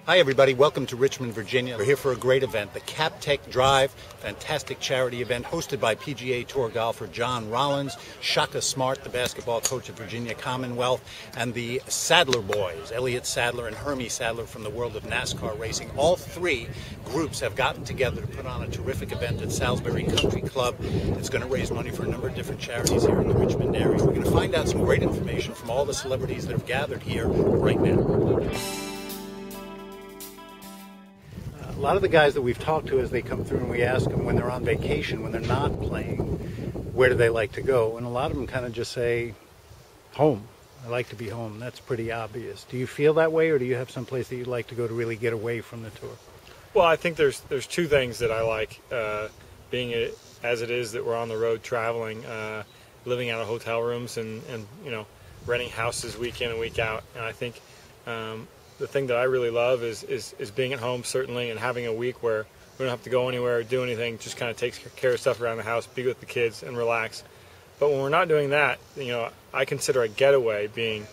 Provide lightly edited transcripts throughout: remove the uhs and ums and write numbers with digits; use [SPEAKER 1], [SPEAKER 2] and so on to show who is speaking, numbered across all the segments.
[SPEAKER 1] Hi everybody, welcome to Richmond, Virginia. We're here for a great event, the CapTech Drive, fantastic charity event hosted by PGA Tour golfer John Rollins, Shaka Smart, the basketball coach of Virginia Commonwealth, and the Sadler boys, Elliott Sadler and Hermie Sadler from the world of NASCAR racing. All three groups have gotten together to put on a terrific event at Salisbury Country Club. It's going to raise money for a number of different charities here in the Richmond area. We're going to find out some great information from all the celebrities that have gathered here right now. A lot of the guys that we've talked to as they come through and we ask them when they're on vacation, when they're not playing, where do they like to go? And a lot of them kind of just say, home. I like to be home. That's pretty obvious. Do you feel that way, or do you have some place that you'd like to go to really get away from the tour?
[SPEAKER 2] Well, I think there's two things that I like, being it as it is that we're on the road traveling, living out of hotel rooms and renting houses week in and week out. And I think the thing that I really love is being at home, certainly, and having a week where we don't have to go anywhere or do anything, just kind of take care of stuff around the house, be with the kids, and relax. But when we're not doing that, I consider a getaway being,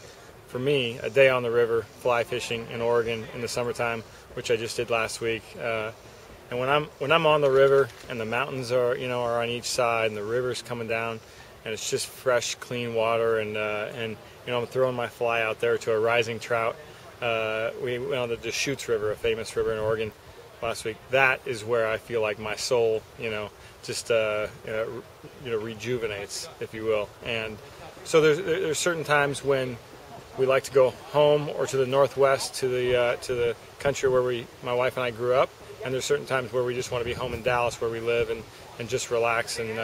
[SPEAKER 2] for me, a day on the river, fly fishing in Oregon in the summertime, which I just did last week. And when I'm on the river and the mountains are on each side and the river's coming down and it's just fresh, clean water, and I'm throwing my fly out there to a rising trout. We went on the Deschutes River, a famous river in Oregon, last week. That is where I feel like my soul, just rejuvenates, if you will. And so there's certain times when we like to go home or to the northwest, to the country where my wife and I grew up. And there's certain times where we just want to be home in Dallas, where we live, and just relax and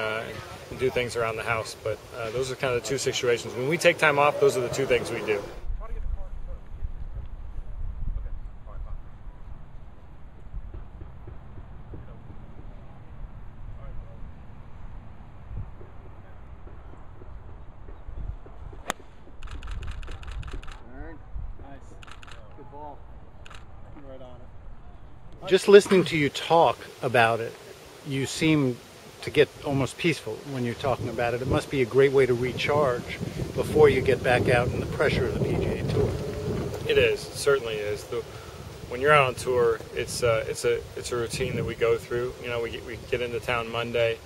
[SPEAKER 2] do things around the house. But those are kind of the two situations. When we take time off, those are the two things we do.
[SPEAKER 1] Just listening to you talk about it, you seem to get almost peaceful when you're talking about it. It must be a great way to recharge before you get back out in the pressure of the PGA Tour.
[SPEAKER 2] It is. It certainly is. When you're out on tour, it's a routine that we go through. We get into town Monday,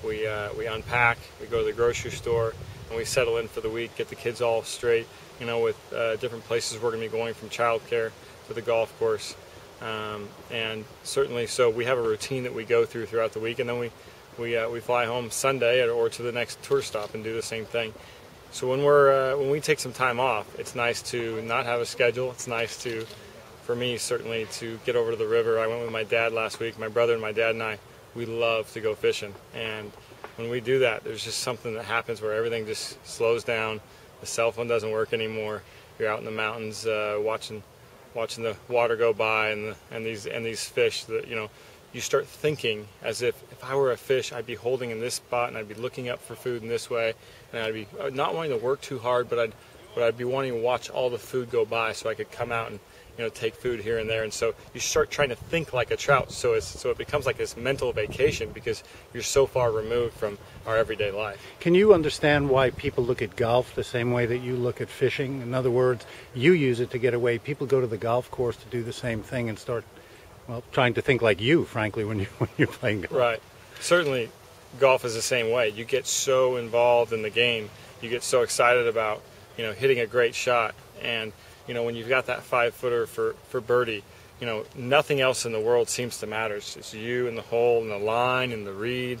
[SPEAKER 2] we unpack, we go to the grocery store, and we settle in for the week, get the kids all straight, with different places we're going to be going, from childcare to the golf course. And certainly, so we have a routine that we go throughout the week, and then we fly home Sunday or to the next tour stop and do the same thing. So when we take some time off, it's nice to not have a schedule. It's nice for me certainly, to get over to the river. I went with my dad last week. My brother and my dad and I, we love to go fishing, and when we do that, there's just something that happens where everything just slows down. The cell phone doesn't work anymore. You're out in the mountains watching the water go by and these fish that you start thinking as if I were a fish, I'd be holding in this spot and I'd be looking up for food in this way, and I'd be not wanting to work too hard, but I'd be wanting to watch all the food go by so I could come out and take food here and there. And so you start trying to think like a trout, so it becomes like this mental vacation because you're so far removed from our everyday life.
[SPEAKER 1] Can you understand why people look at golf the same way that you look at fishing? In other words, you use it to get away. People go to the golf course to do the same thing and start, trying to think like you, frankly, when you're playing golf.
[SPEAKER 2] Right. Certainly, golf is the same way. You get so involved in the game. You get so excited about, hitting a great shot. And, when you've got that 5-footer for birdie, nothing else in the world seems to matter. It's you and the hole and the line and the read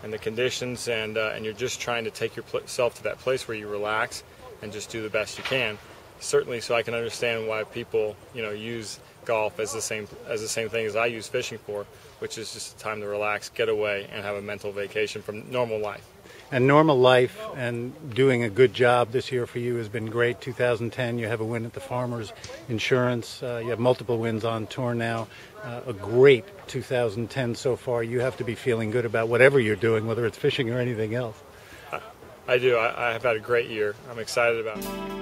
[SPEAKER 2] and the conditions, and you're just trying to take yourself to that place where you relax and just do the best you can. Certainly, so I can understand why people, use golf as the same thing as I use fishing for, which is just a time to relax, get away, and have a mental vacation from normal life.
[SPEAKER 1] And normal life and doing a good job this year for you has been great. 2010, you have a win at the Farmers Insurance. You have multiple wins on tour now. A great 2010 so far. You have to be feeling good about whatever you're doing, whether it's fishing or anything else.
[SPEAKER 2] I do. I have had a great year. I'm excited about it.